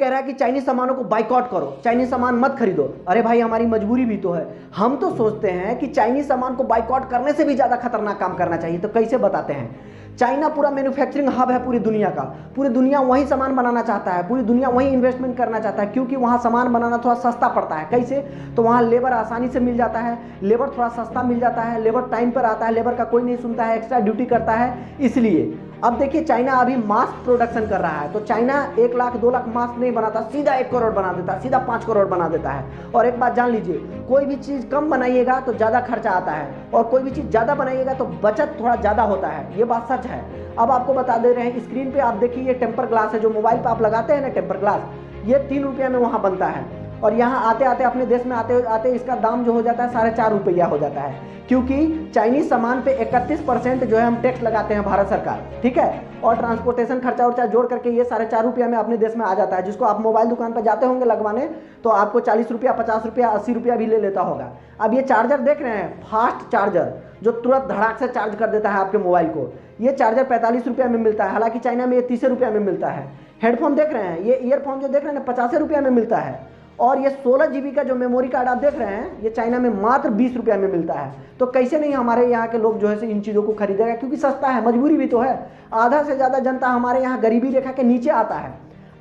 कह रहा है कि चाइनीज सामानों को बाइकआउट करो, चाइनीज सामान मत खरीदो। अरे भाई हमारी मजबूरी भी तो है। हम तो सोचते हैं कि चाइनीज सामान को बाइकआउट करने से भी ज़्यादा खतरनाक काम करना चाहिए। तो कैसे बताते हैं? चाइना पूरा मैन्युफैक्चरिंग हब है पूरी दुनिया का, पूरी दुनिया वहीं सामान बनाना चाहता है, पूरी दुनिया वहीं इन्वेस्टमेंट करना चाहता है, क्योंकि वहाँ सामान बनाना थोड़ा सस्ता पड़ता है। कैसे? तो वहाँ लेबर आसानी से मिल जाता है, लेबर थोड़ा सस्ता मिल जाता है, लेबर टाइम पर आता है, लेबर का कोई नहीं सुनता है, एक्स्ट्रा ड्यूटी करता है। इसलिए अब देखिए चाइना अभी मास्क प्रोडक्शन कर रहा है। तो चाइना 1 लाख 2 लाख मास्क नहीं बनाता, सीधा 1 करोड़ बना देता है, सीधा 5 करोड़ बना देता है। और एक बात जान लीजिए, कोई भी चीज़ कम बनाइएगा तो ज़्यादा खर्चा आता है, और कोई भी चीज़ ज़्यादा बनाइएगा तो बचत थोड़ा ज़्यादा होता है। ये बात सच है। अब आपको बता दे रहे हैं, स्क्रीन पे आप देखिए ये टेम्पर ग्लास है जो मोबाइल पे आप लगाते हैं ना, टेम्पर ग्लास, ये 3 रुपये में वहाँ बनता है। और यहाँ आते आते अपने देश में आते आते इसका दाम जो हो जाता है 4.5 रुपया हो जाता है, क्योंकि चाइनीज सामान पे 31% जो है हम टैक्स लगाते हैं भारत सरकार, ठीक है। और ट्रांसपोर्टेशन खर्चा उर्चा जोड़ करके ये 4.5 रुपया में अपने देश में आ जाता है, जिसको आप मोबाइल दुकान पर जाते होंगे लगवाने तो आपको 40 रुपया 50 रुपया 80 रुपया भी ले लेता होगा। अब ये चार्जर देख रहे हैं, फास्ट चार्जर जो तुरंत धड़ाक से चार्ज कर देता है आपके मोबाइल को, ये चार्जर 45 रुपया में मिलता है। हालांकि चाइना में ये 30 रुपया में मिलता है। हेडफोन देख रहे हैं, ये ईयरफोन जो देख रहे हैं 50 रुपया में मिलता है। और ये 16 GB का जो मेमोरी कार्ड आप देख रहे हैं, ये चाइना में मात्र 20 रुपया में मिलता है। तो कैसे नहीं हमारे यहाँ के लोग जो है इन चीज़ों को खरीदेगा, क्योंकि सस्ता है, मजबूरी भी तो है। आधा से ज़्यादा जनता हमारे यहाँ गरीबी रेखा के नीचे आता है।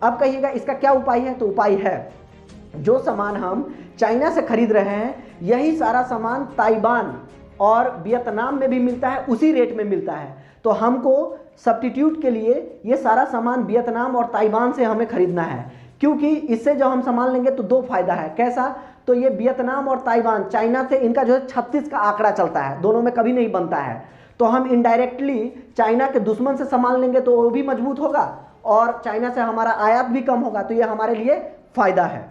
अब कहिएगा इसका क्या उपाय है? तो उपाय है, जो सामान हम चाइना से खरीद रहे हैं यही सारा सामान ताइवान और वियतनाम में भी मिलता है, उसी रेट में मिलता है। तो हमको सब्स्टिट्यूट के लिए ये सारा सामान वियतनाम और ताइवान से हमें खरीदना है, क्योंकि इससे जो हम सामान लेंगे तो 2 फायदा है। कैसा? तो ये वियतनाम और ताइवान, चाइना से इनका जो है 36 का आंकड़ा चलता है, दोनों में कभी नहीं बनता है। तो हम इनडायरेक्टली चाइना के दुश्मन से सामान लेंगे तो वो भी मजबूत होगा, और चाइना से हमारा आयात भी कम होगा। तो ये हमारे लिए फायदा है।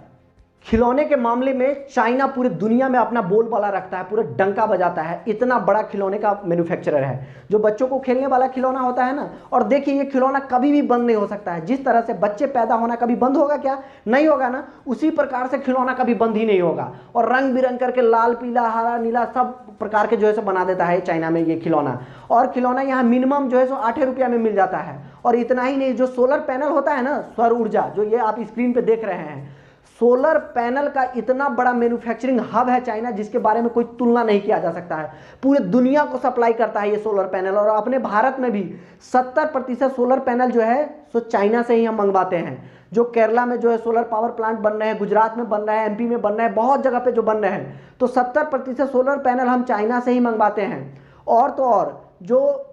खिलौने के मामले में चाइना पूरी दुनिया में अपना बोलबाला रखता है, पूरा डंका बजाता है। इतना बड़ा खिलौने का मैन्युफैक्चरर है, जो बच्चों को खेलने वाला खिलौना होता है ना। और देखिए ये खिलौना कभी भी बंद नहीं हो सकता है। जिस तरह से बच्चे पैदा होना कभी बंद होगा क्या? नहीं होगा ना। उसी प्रकार से खिलौना कभी बंद ही नहीं होगा। और रंग बिरंग करके लाल पीला हरा नीला सब प्रकार के जो है सो बना देता है चाइना में ये खिलौना। और खिलौना यहाँ मिनिमम जो है सो 8 रुपया में मिल जाता है। और इतना ही नहीं, जो सोलर पैनल होता है ना, सौर ऊर्जा, जो ये आप स्क्रीन पे देख रहे हैं, सोलर पैनल का इतना बड़ा मैन्युफैक्चरिंग हब है चाइना, जिसके बारे में कोई तुलना नहीं किया जा सकता है। पूरे दुनिया को सप्लाई करता है ये सोलर पैनल। और अपने भारत में भी 70% सोलर पैनल जो है सो चाइना से ही हम मंगवाते हैं। जो केरला में जो है सोलर पावर प्लांट बन रहे हैं, गुजरात में बन रहे हैं, MP में बन रहे हैं, बहुत जगह पे जो बन रहे हैं, तो 70% सोलर पैनल हम चाइना से ही मंगवाते हैं। और तो और जो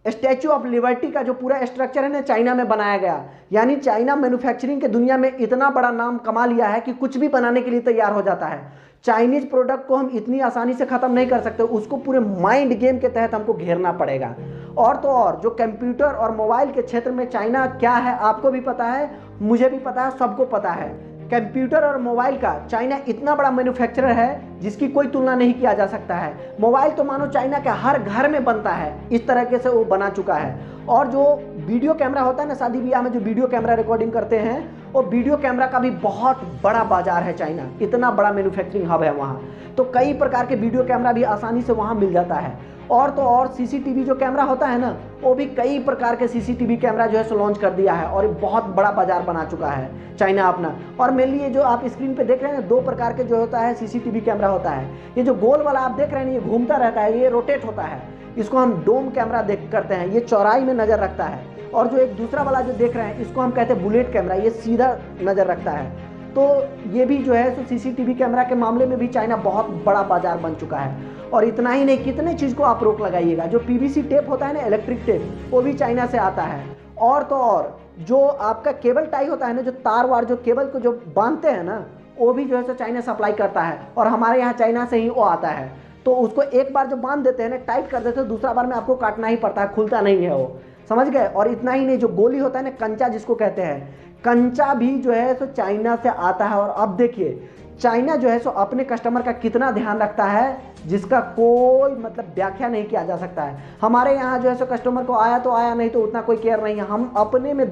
स्टैच्यू ऑफ लिबर्टी का जो पूरा स्ट्रक्चर है ना, चाइना में बनाया गया। यानी चाइना मैन्युफैक्चरिंग के दुनिया में इतना बड़ा नाम कमा लिया है कि कुछ भी बनाने के लिए तैयार हो जाता है। चाइनीज प्रोडक्ट को हम इतनी आसानी से ख़त्म नहीं कर सकते, उसको पूरे माइंड गेम के तहत हमको घेरना पड़ेगा। और तो और जो कंप्यूटर और मोबाइल के क्षेत्र में चाइना क्या है, आपको भी पता है, मुझे भी पता है, सबको पता है। कंप्यूटर और मोबाइल का चाइना इतना बड़ा मैन्युफैक्चरर है जिसकी कोई तुलना नहीं किया जा सकता है। मोबाइल तो मानो चाइना के हर घर में बनता है, इस तरीके से वो बना चुका है। और जो वीडियो कैमरा होता है ना, शादी ब्याह में जो वीडियो कैमरा रिकॉर्डिंग करते हैं, वो वीडियो कैमरा का भी बहुत बड़ा बाजार है चाइना, इतना बड़ा मैन्युफैक्चरिंग हब है वहाँ। तो कई प्रकार के वीडियो कैमरा भी आसानी से वहाँ मिल जाता है। और तो और CCTV जो कैमरा होता है ना, वो भी कई प्रकार के CCTV कैमरा जो है सो लॉन्च कर दिया है, और बहुत बड़ा बाजार बना चुका है चाइना अपना। और मेनली ये जो आप स्क्रीन पे देख रहे हैं ना, 2 प्रकार के जो होता है CCTV कैमरा होता है। ये जो गोल वाला आप देख रहे हैं, ये घूमता रहता है, ये रोटेट होता है, इसको हम डोम कैमरा देख करते हैं, ये चौड़ाई में नज़र रखता है। और जो एक दूसरा वाला जो देख रहे हैं, इसको हम कहते हैं बुलेट कैमरा, ये सीधा नज़र रखता है। तो ये भी जो है सो CCTV कैमरा के मामले में भी चाइना बहुत बड़ा बाजार बन चुका है। और इतना ही नहीं, कितने चीज़ को आप रोक लगाइएगा। जो PVC टेप होता है ना, इलेक्ट्रिक टेप, वो भी चाइना से आता है। और तो और जो आपका केबल टाई होता है ना, जो तार वार जो केबल को जो बांधते हैं ना, वो भी जो है सो चाइना सप्लाई करता है। और हमारे यहाँ चाइना से ही वो आता है। तो उसको एक बार जो बांध देते हैं ना, टाइट कर देते हैं, दूसरा बार में आपको काटना ही पड़ता है, खुलता नहीं है वो, समझ गए। और इतना ही नहीं, जो गोली होता है ना, कंचा जिसको कहते हैं, कंचा भी जो है सो चाइना से आता है। और अब देखिए चाइना जो है सो अपने कस्टमर का कितना ध्यान रखता है, जिसका कोई मतलब व्याख्या नहीं किया जा सकता है। हमारे यहाँ जो है सो कस्टमर को आया तो आया, नहीं तो उतना कोई केयर नहीं है, हम अपने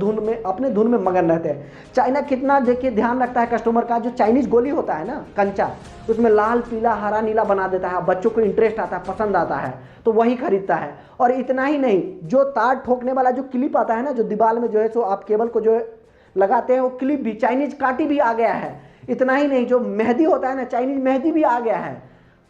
धुन में मगन रहते हैं। चाइना कितना देखिए ध्यान रखता है कस्टमर का। जो चाइनीज गोली होता है ना, कंचा, उसमें लाल पीला हरा नीला बना देता है, बच्चों को इंटरेस्ट आता है, पसंद आता है, तो वही खरीदता है। और इतना ही नहीं, जो तार ठोकने वाला जो क्लिप आता है ना, जो दीवार में जो है सो आप केबल को जो है लगाते हैं वो क्लिप भी, चाइनीज कांटी भी आ गया है। इतना ही नहीं, जो मेहंदी होता है ना, चाइनीज मेहंदी भी आ गया है।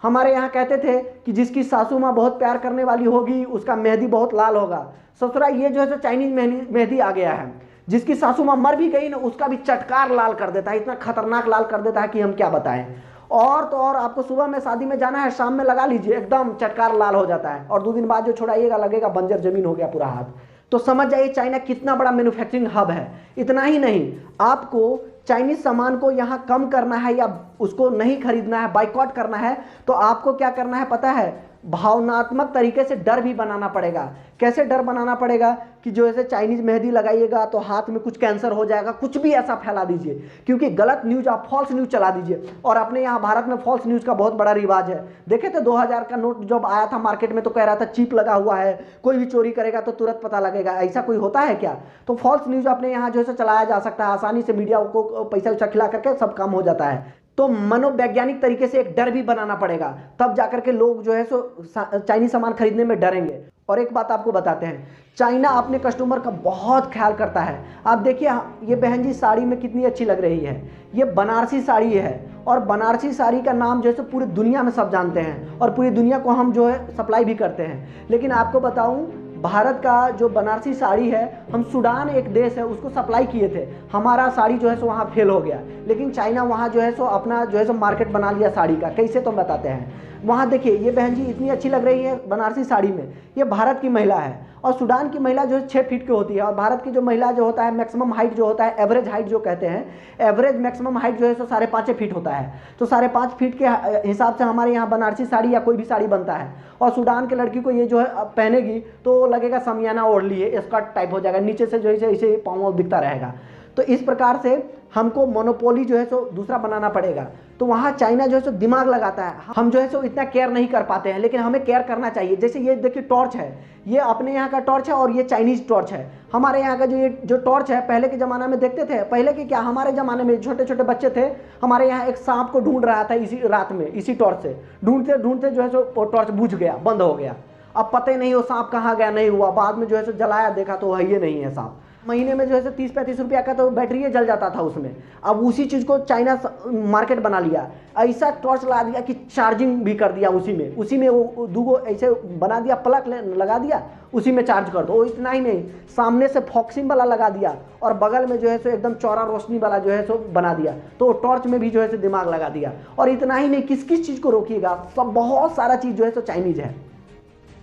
हमारे यहाँ कहते थे कि जिसकी सासू माँ बहुत प्यार करने वाली होगी उसका मेहंदी बहुत लाल होगा। ससुरा ये जो है सो चाइनीज मेहंदी आ गया है। जिसकी सासू माँ मर भी गई ना उसका भी चटकार लाल कर देता है, इतना खतरनाक लाल कर देता है कि हम क्या बताएं। और तो और आपको सुबह में शादी में जाना है, शाम में लगा लीजिए, एकदम चटकार लाल हो जाता है, और 2 दिन बाद जो छुड़ाइएगा लगेगा बंजर जमीन हो गया पूरा हाथ। तो समझ जाइए चाइना कितना बड़ा मैन्युफैक्चरिंग हब है। इतना ही नहीं, आपको चाइनीज सामान को यहाँ कम करना है या उसको नहीं खरीदना है, बाइकआउट करना है, तो आपको क्या करना है पता है? भावनात्मक तरीके से डर भी बनाना पड़ेगा। कैसे डर बनाना पड़ेगा? कि जो ऐसे चाइनीज मेहंदी लगाइएगा तो हाथ में कुछ कैंसर हो जाएगा, कुछ भी ऐसा फैला दीजिए, क्योंकि गलत न्यूज, आप फॉल्स न्यूज चला दीजिए। और अपने यहाँ भारत में फॉल्स न्यूज का बहुत बड़ा रिवाज है। देखे थे 2000 का नोट जब आया था मार्केट में तो कह रहा था चिप लगा हुआ है, कोई भी चोरी करेगा तो तुरंत पता लगेगा। ऐसा कोई होता है क्या? तो फॉल्स न्यूज अपने यहाँ जो है चलाया जा सकता है आसानी से, मीडिया को पैसा वैसा खिला करके सब काम हो जाता है। तो मनोवैज्ञानिक तरीके से एक डर भी बनाना पड़ेगा, तब जाकर के लोग जो है सो चाइनीज सामान खरीदने में डरेंगे। और एक बात आपको बताते हैं, चाइना अपने कस्टमर का बहुत ख्याल करता है। आप देखिए ये बहन जी साड़ी में कितनी अच्छी लग रही है, ये बनारसी साड़ी है, और बनारसी साड़ी का नाम जो है सो पूरी दुनिया में सब जानते हैं, और पूरी दुनिया को हम जो है सप्लाई भी करते हैं। लेकिन आपको बताऊं, भारत का जो बनारसी साड़ी है, हम सूडान एक देश है उसको सप्लाई किए थे, हमारा साड़ी जो है सो वहाँ फेल हो गया। लेकिन चाइना वहाँ जो है सो अपना जो है सो मार्केट बना लिया साड़ी का। कैसे तो बताते हैं। वहाँ देखिए ये बहन जी इतनी अच्छी लग रही है बनारसी साड़ी में, ये भारत की महिला है, और सूडान की महिला जो है 6 फीट की होती है, और भारत की जो महिला जो होता है मैक्सिमम हाइट जो होता है, एवरेज हाइट जो कहते हैं, एवरेज मैक्सिमम हाइट जो है सो 5.5 फीट होता है। तो 5.5 फीट के हिसाब से हमारे यहाँ बनारसी साड़ी या कोई भी साड़ी बनता है। और सूडान के लड़की को ये जो है पहनेगी तो लगेगा समियाना ओढ़ लिए, स्कर्ट टाइप हो जाएगा, नीचे से जो है इसे पाँव दिखता रहेगा। तो इस प्रकार से हमको मोनोपोली जो है सो दूसरा बनाना पड़ेगा। तो वहाँ चाइना जो है सो दिमाग लगाता है, हम जो है सो इतना केयर नहीं कर पाते हैं, लेकिन हमें केयर करना चाहिए। जैसे ये देखिए टॉर्च है, ये अपने यहाँ का टॉर्च है और ये चाइनीज टॉर्च है। हमारे यहाँ का जो टॉर्च है, पहले के ज़माना में देखते थे, पहले के क्या, हमारे ज़माने में छोटे छोटे बच्चे थे, हमारे यहाँ एक सांप को ढूंढ रहा था इसी रात में, इसी टॉर्च से ढूंढते ढूंढते जो है सो टॉर्च बुझ गया, बंद हो गया। अब पता ही नहीं वो सांप कहाँ गया, नहीं हुआ, बाद में जो है सो जलाया, देखा तो है ये नहीं है सांप। महीने में जो है 30-35 रुपया का तो बैटरी जल जाता था उसमें। अब उसी चीज़ को चाइना मार्केट बना लिया, ऐसा टॉर्च लगा दिया कि चार्जिंग भी कर दिया उसी में वो दूगो ऐसे बना दिया, प्लग लगा दिया, उसी में चार्ज कर दो। इतना ही नहीं, सामने से फॉक्सिंग वाला लगा दिया और बगल में जो है सो एकदम चौड़ा रोशनी वाला जो है सो बना दिया, तो टॉर्च में भी जो है सो दिमाग लगा दिया। और इतना ही नहीं, किस किस चीज़ को रोकिएगा, सब बहुत सारा चीज़ जो है सो चाइनीज है।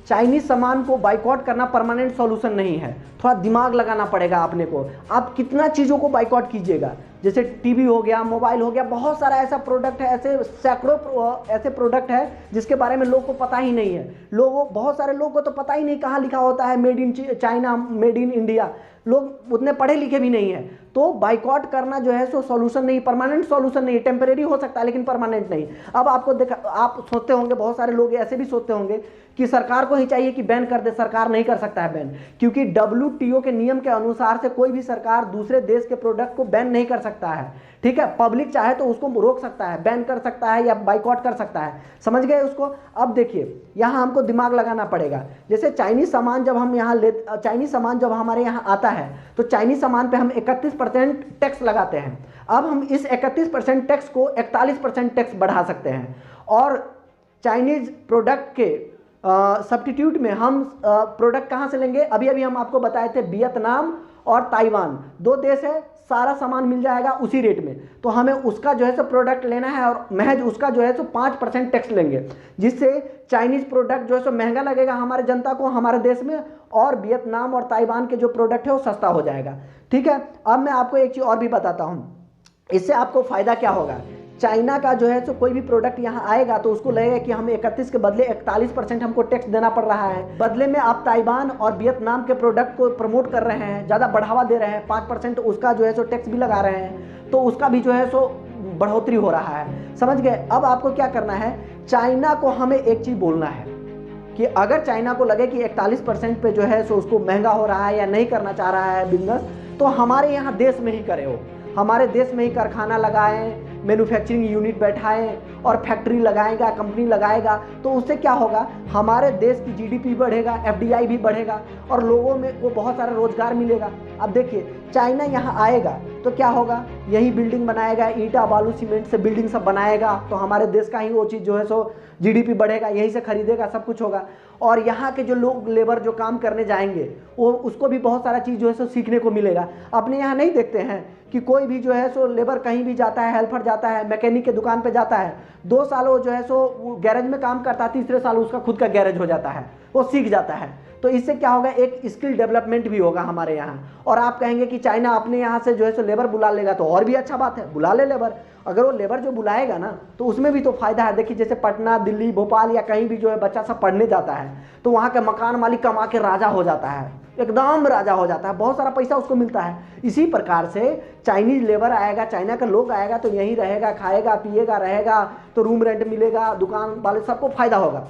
चाइनीज सामान को बाइकआउट करना परमानेंट सॉल्यूशन नहीं है, थोड़ा दिमाग लगाना पड़ेगा अपने को। आप कितना चीज़ों को बाइकआउट कीजिएगा, जैसे टीवी हो गया, मोबाइल हो गया, बहुत सारा ऐसा प्रोडक्ट है, ऐसे सैकड़ों ऐसे प्रोडक्ट है जिसके बारे में लोगों को पता ही नहीं है। बहुत सारे लोगों को तो पता ही नहीं कहाँ लिखा होता है made in China, made in India, लोग उतने पढ़े लिखे भी नहीं है। तो बाइकआउट करना जो है सो सॉल्यूशन नहीं, परमानेंट सॉल्यूशन नहीं, टेम्परेरी हो सकता है लेकिन परमानेंट नहीं। अब आपको देखा, आप सोचते होंगे, बहुत सारे लोग ऐसे भी सोचते होंगे कि सरकार को ही चाहिए कि बैन कर दे। सरकार नहीं कर सकता है बैन, क्योंकि WTO के नियम के अनुसार से कोई भी सरकार दूसरे देश के प्रोडक्ट को बैन नहीं कर सकता है। ठीक है, पब्लिक चाहे तो उसको रोक सकता है, बैन कर सकता है या बाइकआउट कर सकता है। समझ गए उसको? अब देखिए यहाँ हमको दिमाग लगाना पड़ेगा। जैसे चाइनीज सामान जब हम यहाँ चाइनीज सामान जब हमारे यहाँ आता है तो चाइनीज सामान पे हम 31% टैक्स लगाते हैं। अब हम इस 31% टैक्स को 41% टैक्स बढ़ा सकते हैं, और चाइनीज प्रोडक्ट के सब्स्टिट्यूट में हम प्रोडक्ट कहाँ से लेंगे? अभी अभी हम आपको बताए थे, वियतनाम और ताइवान 2 देश है, सारा सामान मिल जाएगा उसी रेट में। तो हमें उसका जो है सो प्रोडक्ट लेना है और महज उसका जो है सो 5% टैक्स लेंगे, जिससे चाइनीज प्रोडक्ट जो है सो महंगा लगेगा हमारे जनता को हमारे देश में, और वियतनाम और ताइवान के जो प्रोडक्ट है वो सस्ता हो जाएगा। ठीक है, अब मैं आपको एक चीज़ और भी बताता हूँ, इससे आपको फ़ायदा क्या होगा। चाइना का जो है सो कोई भी प्रोडक्ट यहाँ आएगा तो उसको लगेगा कि हमें 31 के बदले 41% हमको टैक्स देना पड़ रहा है। बदले में आप ताइवान और वियतनाम के प्रोडक्ट को प्रमोट कर रहे हैं, ज़्यादा बढ़ावा दे रहे हैं, 5% उसका जो है सो टैक्स भी लगा रहे हैं, तो उसका भी जो है सो बढ़ोतरी हो रहा है। समझ गए? अब आपको क्या करना है, चाइना को हमें एक चीज़ बोलना है कि अगर चाइना को लगे कि 41% पे जो है सो उसको महंगा हो रहा है या नहीं करना चाह रहा है बिजनेस, तो हमारे यहाँ देश में ही करे, हो हमारे देश में ही कारखाना लगाएं, मैन्युफैक्चरिंग यूनिट बैठाएं और फैक्ट्री लगाएगा, कंपनी लगाएगा, तो उससे क्या होगा, हमारे देश की जीडीपी बढ़ेगा, एफडीआई भी बढ़ेगा और लोगों में को बहुत सारा रोजगार मिलेगा। अब देखिए चाइना यहाँ आएगा तो क्या होगा, यही बिल्डिंग बनाएगा, ईंटा बालू सीमेंट से बिल्डिंग सब बनाएगा, तो हमारे देश का ही वो चीज़ जो है सो जीडीपी बढ़ेगा, यहीं से खरीदेगा, सब कुछ होगा। और यहाँ के जो लोग लेबर जो काम करने जाएंगे वो उसको भी बहुत सारा चीज़ जो है सो सीखने को मिलेगा। अपने यहाँ नहीं देखते हैं कि कोई भी जो है सो लेबर कहीं भी जाता है, हेल्पर जाता है, मैकेनिक के दुकान पे जाता है, 2 साल वो जो है सो गैरेज में काम करता है, तीसरे साल उसका खुद का गैरेज हो जाता है, वो सीख जाता है। तो इससे क्या होगा, एक स्किल डेवलपमेंट भी होगा हमारे यहाँ। और आप कहेंगे कि चाइना अपने यहाँ से जो है सो लेबर बुला लेगा, तो और भी अच्छा बात है, बुला ले लेबर। अगर वो लेबर जो बुलाएगा ना तो उसमें भी तो फायदा है। देखिए जैसे पटना, दिल्ली, भोपाल या कहीं भी जो है बच्चा सब पढ़ने जाता है तो वहाँ के मकान मालिक कमा के राजा हो जाता है, एकदम राजा हो जाता है, बहुत सारा पैसा उसको मिलता है। इसी प्रकार से चाइनीज लेबर आएगा, चाइना का लोग आएगा तो यहीं रहेगा, खाएगा पिएगा रहेगा, तो रूम रेंट मिलेगा, दुकान वाले सबको फायदा होगा।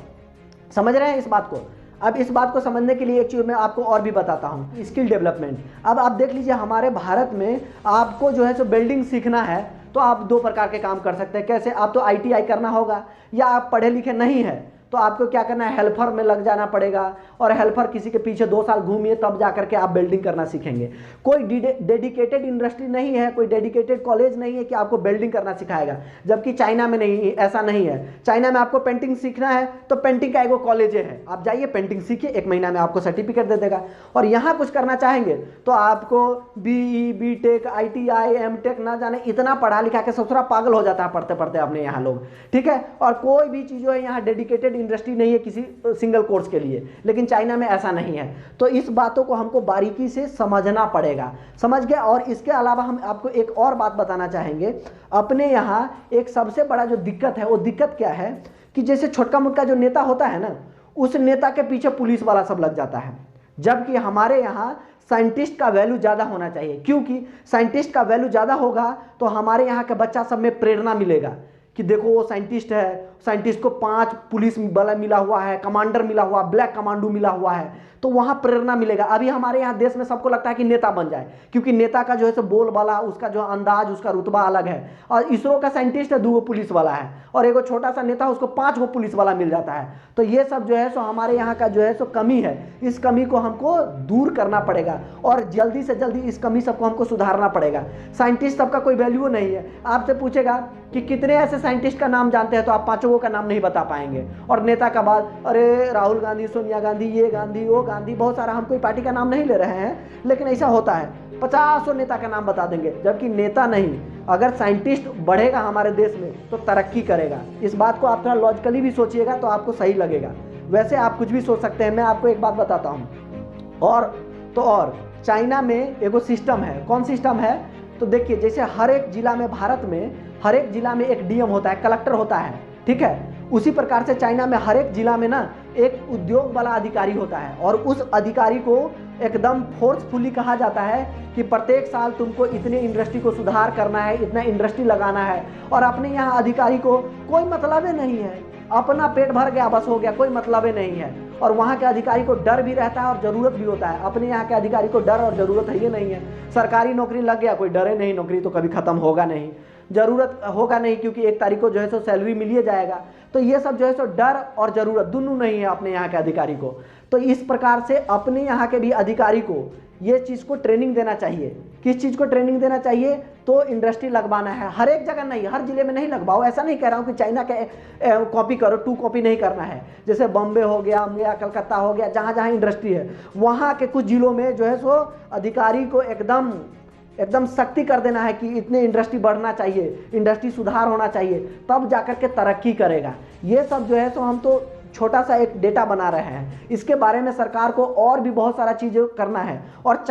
समझ रहे हैं इस बात को? अब इस बात को समझने के लिए एक चीज़ मैं आपको और भी बताता हूँ, स्किल डेवलपमेंट। अब आप देख लीजिए हमारे भारत में आपको जो है सो बिल्डिंग सीखना है तो आप 2 प्रकार के काम कर सकते हैं। कैसे? आप तो आईटीआई करना होगा, या आप पढ़े लिखे नहीं हैं तो आपको क्या करना है, हेल्पर में लग जाना पड़ेगा, और हेल्पर किसी के पीछे 2 साल घूमिए तब जा करके आप बिल्डिंग करना सीखेंगे। कोई डेडिकेटेड इंडस्ट्री नहीं है, कोई डेडिकेटेड कॉलेज नहीं है कि आपको बिल्डिंग करना सिखाएगा, जबकि चाइना में नहीं, ऐसा नहीं है। चाइना में आपको पेंटिंग सीखना है तो पेंटिंग का एक कॉलेज है, आप जाइए पेंटिंग सीखिए, 1 महीना में आपको सर्टिफिकेट दे देगा। और यहाँ कुछ करना चाहेंगे तो आपको बीई, बीटेक, आईटीआई, एमटेक ना जाने इतना पढ़ा लिखा के ससुरा पागल हो जाता है पढ़ते पढ़ते अपने यहाँ लोग, ठीक है। और कोई भी चीज़ जो है यहाँ डेडिकेटेड इंडस्ट्री नहीं है किसी सिंगल कोर्स के लिए, लेकिन चाइना में ऐसा नहीं है। तो इस बातों को हमको बारीकी से समझना पड़ेगा, समझ गए। और इसके अलावा हम आपको एक और बात बताना चाहेंगे, अपने यहाँ एक सबसे बड़ा जो दिक्कत है वो दिक्कत क्या है कि जैसे छोटका मोटका जो नेता होता है ना, उस नेता के पीछे पुलिस वाला सब लग जाता है, जबकि हमारे यहाँ साइंटिस्ट का वैल्यू ज़्यादा होना चाहिए। क्योंकि साइंटिस्ट का वैल्यू ज़्यादा होगा तो हमारे यहाँ के बच्चा सब में प्रेरणा मिलेगा कि देखो वो साइंटिस्ट है, साइंटिस्ट को 5 पुलिस वाला मिला हुआ है, कमांडर मिला हुआ, ब्लैक कमांडो मिला हुआ है, तो वहाँ प्रेरणा मिलेगा। अभी हमारे यहाँ देश में सबको लगता है कि नेता बन जाए, क्योंकि नेता का जो है सो बोल वाला, उसका जो अंदाज, उसका रुतबा अलग है। और इसरो का साइंटिस्ट है 2 पुलिस वाला है, और एक छोटा सा नेता उसको 5 पुलिस वाला मिल जाता है। तो ये सब जो है सो हमारे यहाँ का जो है सो कमी है, इस कमी को हमको दूर करना पड़ेगा और जल्दी से जल्दी इस कमी सबको हमको सुधारना पड़ेगा। साइंटिस्ट सबका कोई वैल्यू नहीं है। आपसे पूछेगा कि कितने ऐसे साइंटिस्ट का नाम जानते हैं तो आप 5 का नाम नहीं बता पाएंगे। और नेता का बात, अरे राहुल गांधी, सोनिया गांधी, ये गांधी, वो गांधी, बहुत सारा, हम कोई पार्टी का नाम नहीं ले रहे हैं, लेकिन ऐसा होता है 50 नेता का नाम बता देंगे, जबकि नेता नहीं। अगर साइंटिस्ट बढ़ेगा हमारे देश में तो तरक्की करेगा। इस बात को आप थोड़ा लॉजिकली भी सोचिएगा तो आपको सही लगेगा। वैसे आप कुछ भी सोच सकते हैं। मैं आपको एक बात बताता हूँ, और चाइना में एगो सिस्टम है। कौन सिस्टम है? तो देखिए जैसे हर एक जिला में, भारत में हर एक जिला में एक डीएम होता है, कलेक्टर होता है, ठीक है। उसी प्रकार से चाइना में हर एक जिला में ना एक उद्योग वाला अधिकारी होता है, और उस अधिकारी को एकदम फोर्सफुली कहा जाता है कि प्रत्येक साल तुमको इतने इंडस्ट्री को सुधार करना है, इतना इंडस्ट्री लगाना है। और अपने यहाँ अधिकारी को कोई मतलब ही नहीं है, अपना पेट भर गया बस हो गया, कोई मतलब ही नहीं है। और वहाँ के अधिकारी को डर भी रहता है और ज़रूरत भी होता है। अपने यहाँ के अधिकारी को डर और ज़रूरत है ही नहीं है। सरकारी नौकरी लग गया, कोई डरे नहीं, नौकरी तो कभी ख़त्म होगा नहीं, ज़रूरत होगा नहीं, क्योंकि 1 तारीख को जो है सो सैलरी मिल ही जाएगा। तो ये सब जो है सो डर और ज़रूरत दोनों नहीं है अपने यहाँ के अधिकारी को। तो इस प्रकार से अपने यहाँ के भी अधिकारी को ये चीज़ को ट्रेनिंग देना चाहिए। किस चीज़ को ट्रेनिंग देना चाहिए? तो इंडस्ट्री लगवाना है, हर एक जगह नहीं, हर जिले में नहीं लगवाओ। ऐसा नहीं कह रहा हूँ कि चाइना के कॉपी करो, 2 कॉपी नहीं करना है। जैसे बॉम्बे हो गया या कलकत्ता हो गया, जहाँ जहाँ इंडस्ट्री है वहाँ के कुछ जिलों में जो है सो अधिकारी को एकदम सख्ती कर देना है कि इतने इंडस्ट्री बढ़ना चाहिए, इंडस्ट्री सुधार होना चाहिए, तब जाकर के तरक्की करेगा। ये सब जो है सो हम तो छोटा सा एक डेटा बना रहे हैं, इसके बारे में सरकार को और भी बहुत सारा चीज़ें करना है। और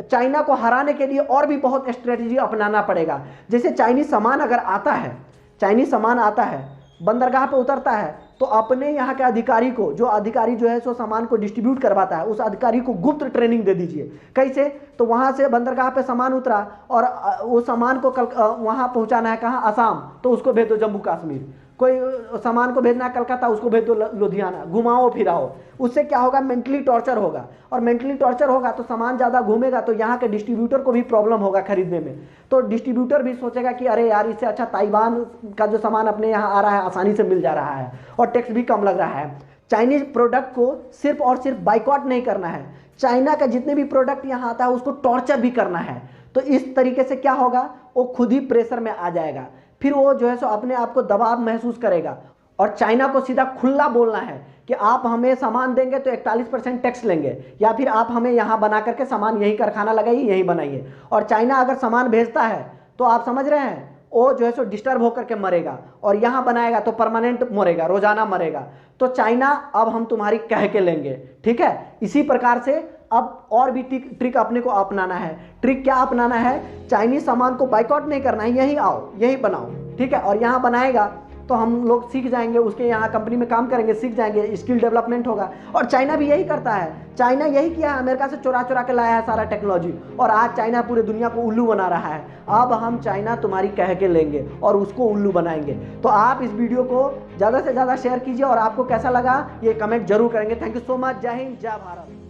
चाइना को हराने के लिए और भी बहुत स्ट्रेटजी अपनाना पड़ेगा। जैसे चाइनीज सामान अगर आता है, चाइनीज सामान आता है, बंदरगाह पे उतरता है, तो अपने यहाँ के अधिकारी को, जो अधिकारी जो है सो सामान को डिस्ट्रीब्यूट करवाता है, उस अधिकारी को गुप्त ट्रेनिंग दे दीजिए। कैसे? तो वहाँ से बंदरगाह पे सामान उतरा और वो सामान को वहाँ पहुँचाना है कहाँ? असम, तो उसको भेज दो जम्मू कश्मीर। कोई सामान को भेजना है कलकत्ता, उसको भेज दो लुधियाना, घुमाओ फिराओ। उससे क्या होगा, मेंटली टॉर्चर होगा, और मेंटली टॉर्चर होगा तो सामान ज़्यादा घूमेगा तो यहाँ के डिस्ट्रीब्यूटर को भी प्रॉब्लम होगा खरीदने में। तो डिस्ट्रीब्यूटर भी सोचेगा कि अरे यार, इससे अच्छा ताइवान का जो सामान अपने यहाँ आ रहा है आसानी से मिल जा रहा है और टैक्स भी कम लग रहा है। चाइनीज प्रोडक्ट को सिर्फ और सिर्फ बाइकआउट नहीं करना है, चाइना का जितने भी प्रोडक्ट यहाँ आता है उसको टॉर्चर भी करना है। तो इस तरीके से क्या होगा, वो खुद ही प्रेशर में आ जाएगा, फिर वो जो है सो अपने आप को दबाव महसूस करेगा। और चाइना को सीधा खुला बोलना है कि आप हमें सामान देंगे तो 41% टैक्स लेंगे, या फिर आप हमें यहाँ बना करके सामान यही कारखाना लगाइए, यही बनाइए। और चाइना अगर सामान भेजता है तो आप समझ रहे हैं, वो जो है सो डिस्टर्ब होकर के मरेगा, और यहाँ बनाएगा तो परमानेंट मरेगा, रोजाना मरेगा। तो चाइना अब हम तुम्हारी कह के लेंगे, ठीक है। इसी प्रकार से अब और भी ट्रिक अपने को अपनाना है। ट्रिक क्या अपनाना है, चाइनीज सामान को बाइकआउट नहीं करना है, यहीं आओ यहीं बनाओ, ठीक है। और यहाँ बनाएगा तो हम लोग सीख जाएंगे, उसके यहाँ कंपनी में काम करेंगे, सीख जाएंगे, स्किल डेवलपमेंट होगा। और चाइना भी यही करता है, चाइना यही किया है, अमेरिका से चुरा चुरा के लाया है सारा टेक्नोलॉजी, और आज चाइना पूरे दुनिया को उल्लू बना रहा है। अब हम चाइना तुम्हारी कह के लेंगे और उसको उल्लू बनाएंगे। तो आप इस वीडियो को ज़्यादा से ज़्यादा शेयर कीजिए, और आपको कैसा लगा ये कमेंट जरूर करेंगे। Thank you so much. जय हिंद, जय भारत।